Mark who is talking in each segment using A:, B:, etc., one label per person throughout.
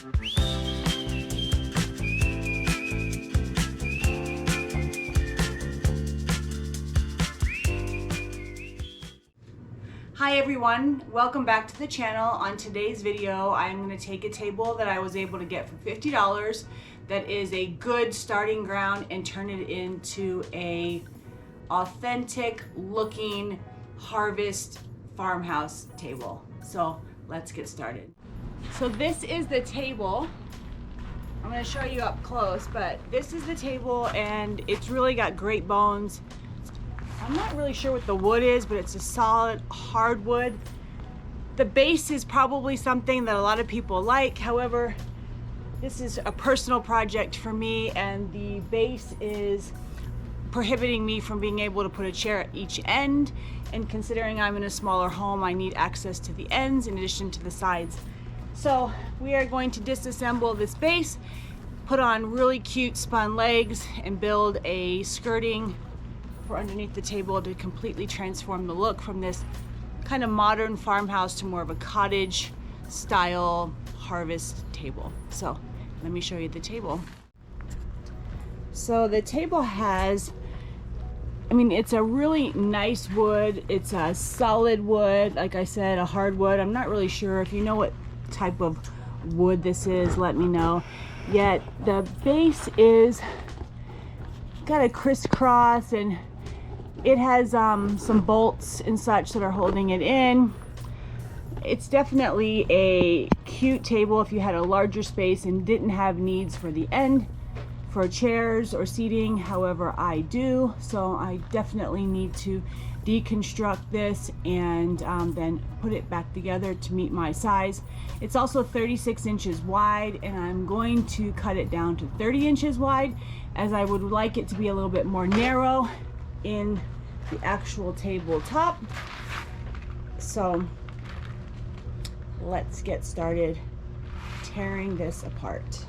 A: Hi everyone, welcome back to the channel. On today's video, I'm going to take a table that I was able to get for $50 that is a good starting ground and turn it into a authentic looking harvest farmhouse table. So let's get started. So this is the table. I'm going to show you up close, but this is the table and it's really got great bones. I'm not really sure what the wood is, but it's a solid hardwood. The base is probably something that a lot of people like. However, this is a personal project for me, and the base is prohibiting me from being able to put a chair at each end. And considering I'm in a smaller home, I need access to the ends in addition to the sides. So we are going to disassemble this base, put on really cute spun legs, and build a skirting for underneath the table to completely transform the look from this kind of modern farmhouse to more of a cottage style harvest table. So let me show you the table. So the table has, it's a really nice wood. It's a solid wood, like I said, a hardwood. I'm not really sure. If you know what type of wood this is, let me know. Yet the base is got a crisscross, and it has some bolts and such that are holding it in. It's definitely a cute table if you had a larger space and didn't have needs for the end for chairs or seating. However, I do, so I definitely need to deconstruct this and then put it back together to meet my size. It's also 36 inches wide, and I'm going to cut it down to 30 inches wide, as I would like it to be a little bit more narrow in the actual tabletop. So let's get started tearing this apart.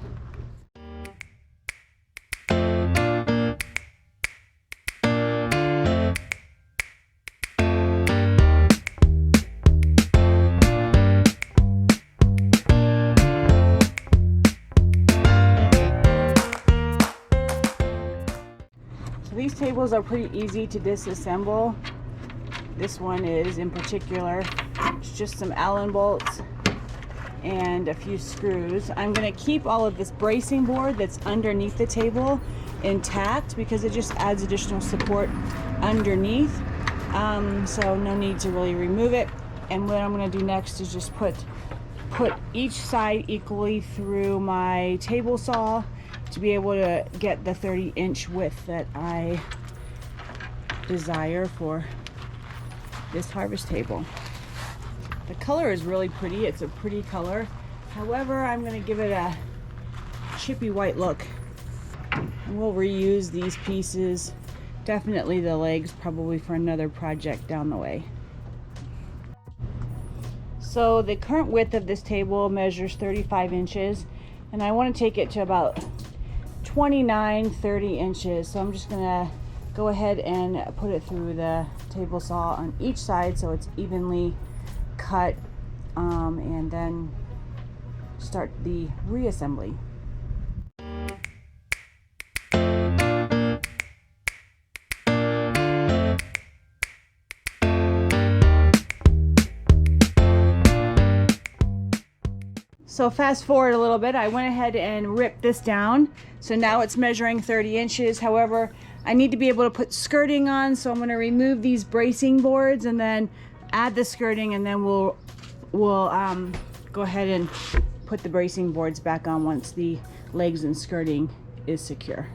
A: These tables are pretty easy to disassemble. This one is in particular. It's just some Allen bolts and a few screws. I'm going to keep all of this bracing board that's underneath the table intact because it just adds additional support underneath. So no need to really remove it. And what I'm going to do next is just put each side equally through my table saw to be able to get the 30-inch width that I desire for this harvest table. The color is really pretty. It's a pretty color. However, I'm going to give it a chippy white look. And we'll reuse these pieces. Definitely the legs, probably for another project down the way. So the current width of this table measures 35 inches, and I want to take it to about 29-30 inches. So I'm just gonna go ahead and put it through the table saw on each side so it's evenly cut, and then start the reassembly. So fast forward a little bit, I went ahead and ripped this down. So now it's measuring 30 inches. However, I need to be able to put skirting on, so I'm going to remove these bracing boards and then add the skirting, and then we'll go ahead and put the bracing boards back on once the legs and skirting is secure.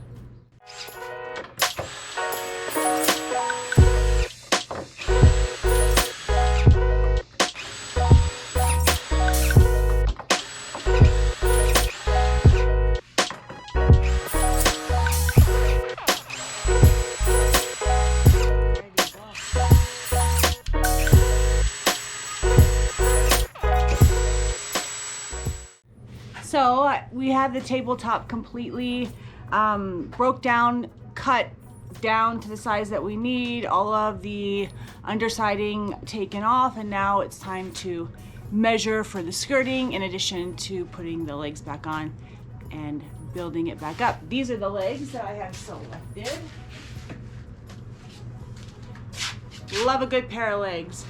A: So we have the tabletop completely broke down, cut down to the size that we need, all of the undersiding taken off, and now it's time to measure for the skirting in addition to putting the legs back on and building it back up. These are the legs that I have selected. Love a good pair of legs.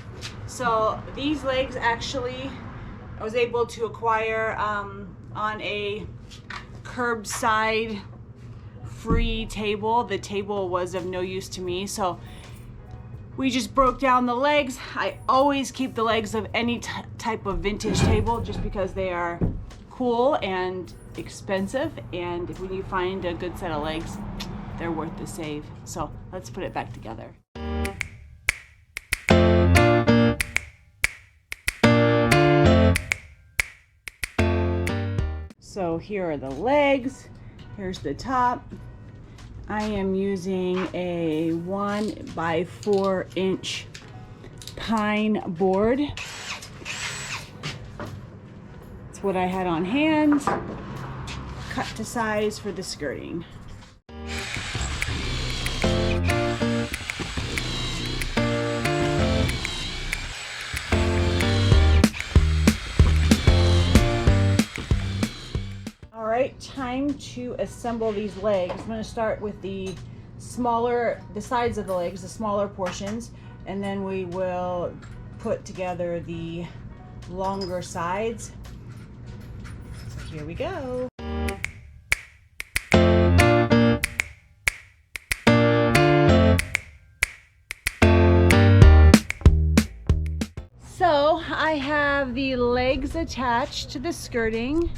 A: So these legs actually I was able to acquire on a curbside free table. The table was of no use to me, so we just broke down the legs. I always keep the legs of any type of vintage table just because they are cool and expensive, and when you find a good set of legs, they're worth the save. So let's put it back together. So here are the legs, here's the top. I am using a 1 by 4 inch pine board. It's what I had on hand, cut to size for the skirting. Time to assemble these legs. I'm going to start with the sides of the legs, the smaller portions, and then we will put together the longer sides. So here we go. So I have the legs attached to the skirting.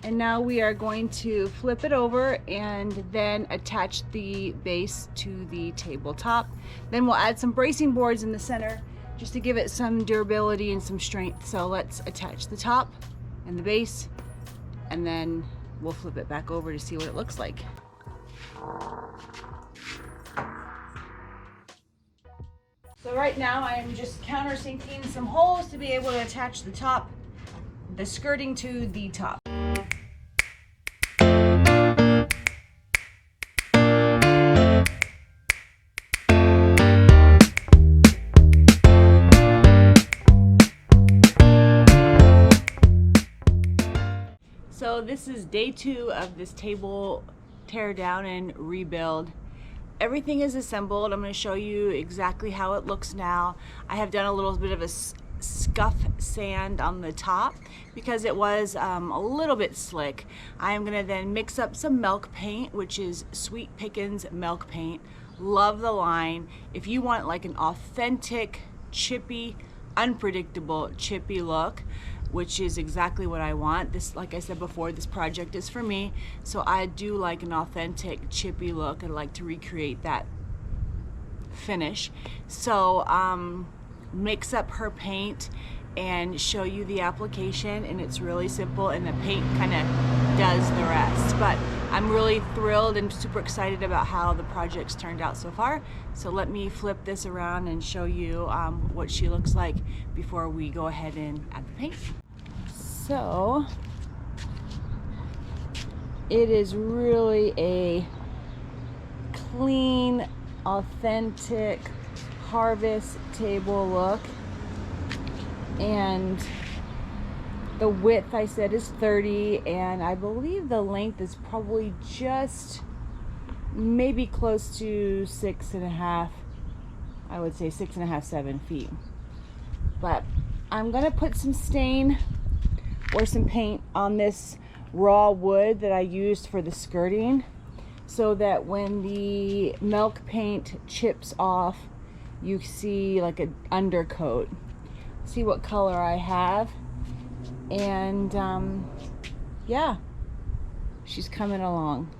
A: And now we are going to flip it over and then attach the base to the tabletop. Then we'll add some bracing boards in the center just to give it some durability and some strength. So let's attach the top and the base, and then we'll flip it back over to see what it looks like. So right now I'm just countersinking some holes to be able to attach the skirting to the top. So this is day 2 of this table tear down and rebuild. Everything is assembled. I'm going to show you exactly how it looks now. I have done a little bit of a scuff sand on the top because it was a little bit slick. I am going to then mix up some milk paint, which is Sweet Pickins milk paint. Love the line. If you want like an authentic chippy, unpredictable chippy look, which is exactly what I want. This, like I said before, this project is for me, so I do like an authentic chippy look. I'd like to recreate that finish. So mix up her paint and show you the application, and it's really simple, and the paint kind of does the rest. But I'm really thrilled and super excited about how the project's turned out so far. So let me flip this around and show you what she looks like before we go ahead and add the paint. So it is really a clean, authentic harvest table look, and the width I said is 30, and I believe the length is probably just maybe close to 6.5. I would say 6.5, 7 feet. But I'm gonna put some stain or some paint on this raw wood that I used for the skirting, so that when the milk paint chips off, you see like an undercoat. See what color I have, and yeah, she's coming along.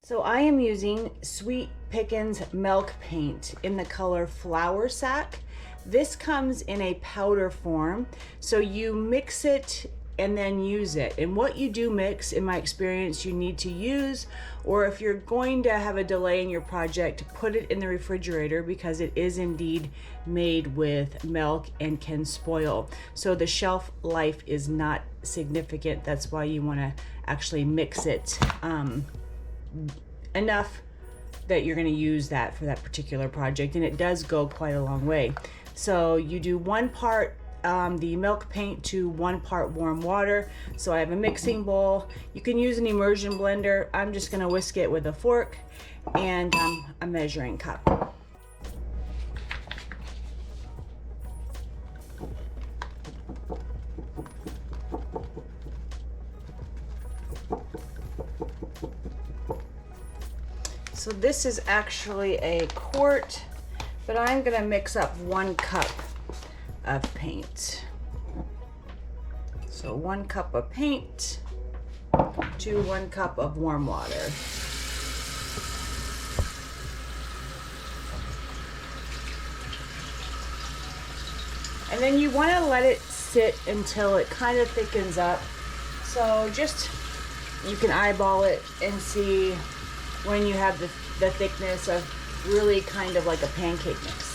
A: So I am using Sweet Pickins milk paint in the color Flour Sack. This comes in a powder form, so you mix it and then use it. And what you do mix, in my experience, you need to use, or if you're going to have a delay in your project, put it in the refrigerator, because it is indeed made with milk and can spoil. So the shelf life is not significant. That's why you want to actually mix it enough that you're going to use that for that particular project, and it does go quite a long way. So you do 1 part the milk paint to 1 part warm water. So I have a mixing bowl. You can use an immersion blender. I'm just going to whisk it with a fork and a measuring cup. So this is actually a quart, but I'm going to mix up 1 cup of paint. So 1 cup of paint to 1 cup of warm water. And then you want to let it sit until it kind of thickens up. So just, you can eyeball it and see when you have the thickness of really kind of like a pancake mix.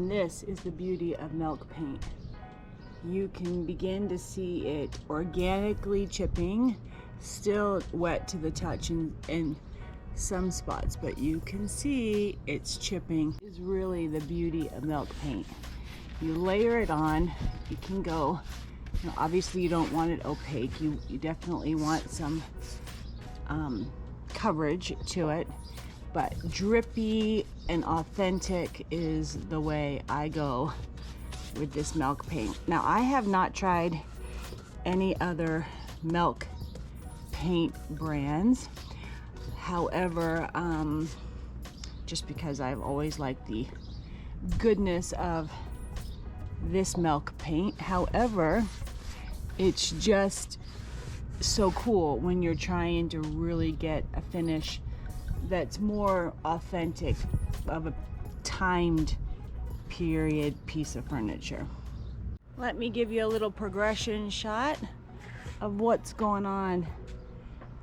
A: This is the beauty of milk paint. You can begin to see it organically chipping, still wet to the touch in some spots, but you can see it's chipping. Is really the beauty of milk paint. You layer it on, you can go, you know, obviously you don't want it opaque, you definitely want some coverage to it, but drippy and authentic is the way I go with this milk paint. Now, I have not tried any other milk paint brands. However, just because I've always liked the goodness of this milk paint. However, it's just so cool when you're trying to really get a finish that's more authentic of a timed period piece of furniture. Let me give you a little progression shot of what's going on.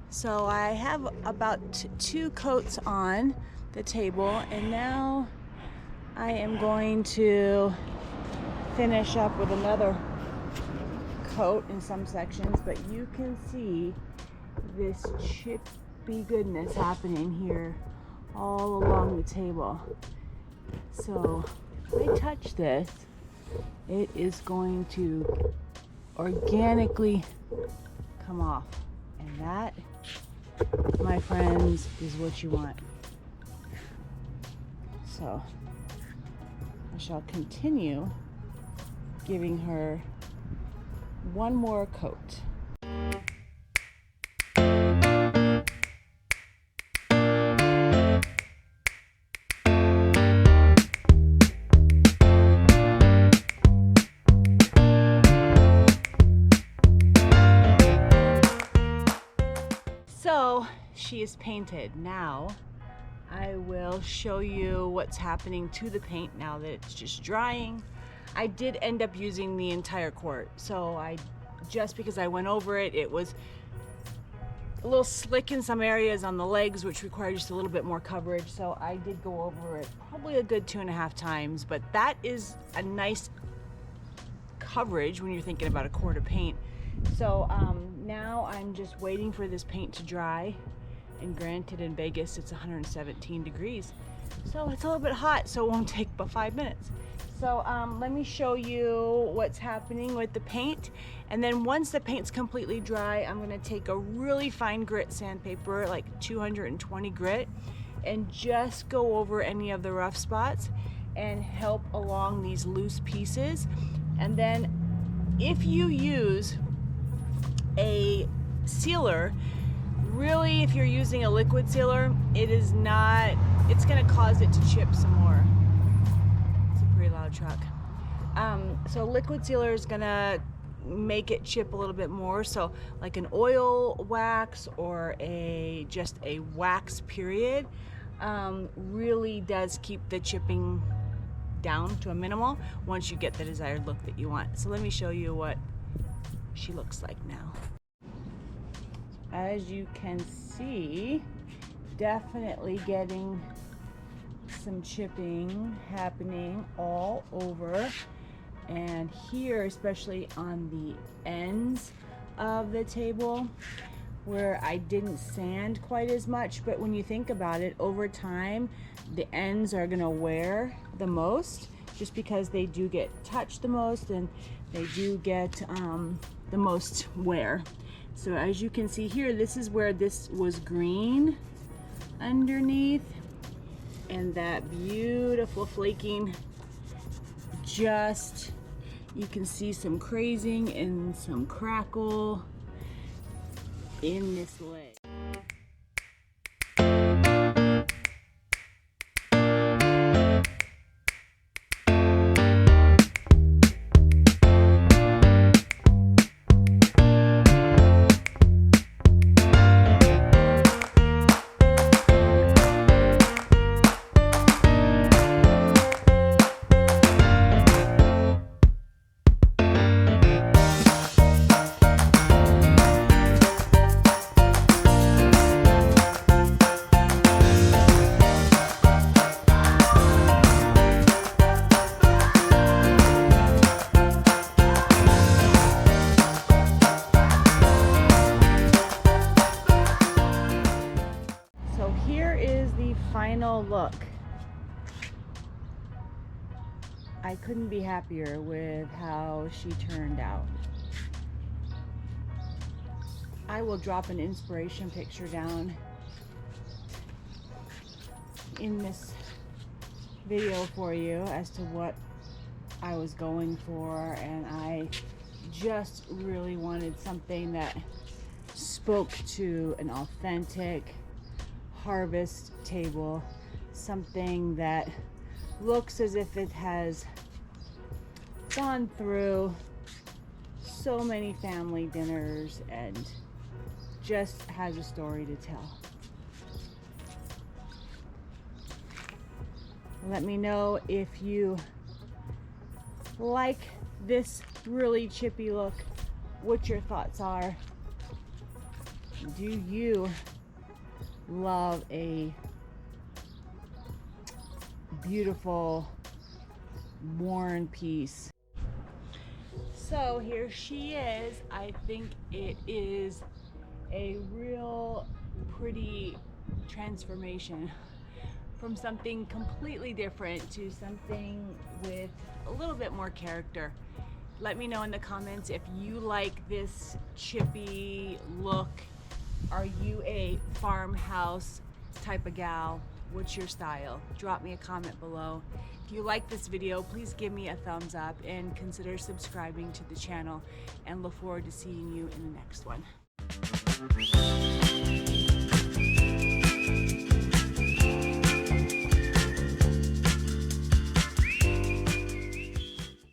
A: So I have about 2 coats on the table, and now I am going to finish up with another coat in some sections, but you can see this chippy goodness happening here all along the table. So if I touch this, it is going to organically come off, and that, my friends, is what you want. So I shall continue giving her one more coat. So she is painted. Now I will show you what's happening to the paint now that it's just drying. I did end up using the entire quart, so I just because I went over it. It was a little slick in some areas on the legs, which required just a little bit more coverage. So I did go over it probably a good 2.5 times, but that is a nice coverage when you're thinking about a quart of paint. So now I'm just waiting for this paint to dry. And granted, in Vegas, it's 117 degrees. So it's a little bit hot, so it won't take but 5 minutes. So let me show you what's happening with the paint. And then once the paint's completely dry, I'm gonna take a really fine grit sandpaper, like 220 grit, and just go over any of the rough spots and help along these loose pieces. And then if you use a sealer, really, if you're using a liquid sealer, it's gonna cause it to chip some more. It's a pretty loud truck. So liquid sealer is gonna make it chip a little bit more. So like an oil wax or just a wax period really does keep the chipping down to a minimal once you get the desired look that you want. So let me show you what she looks like now. As you can see, definitely getting some chipping happening all over, and here, especially on the ends of the table where I didn't sand quite as much. But when you think about it, over time the ends are gonna wear the most, just because they do get touched the most and they do get the most wear. So as you can see here, this is where this was green underneath, and that beautiful flaking, just, you can see some crazing and some crackle in this leg. Final look. I couldn't be happier with how she turned out. I will drop an inspiration picture down in this video for you as to what I was going for, and I just really wanted something that spoke to an authentic harvest table, something that looks as if it has gone through so many family dinners and just has a story to tell. Let me know if you like this really chippy look, what your thoughts are. Do you love a beautiful worn piece? So here she is. I think it is a real pretty transformation from something completely different to something with a little bit more character. Let me know in the comments if you like this chippy look. Are you a farmhouse type of gal? What's your style? Drop me a comment below. If you like this video, please give me a thumbs up and consider subscribing to the channel, and look forward to seeing you in the next one.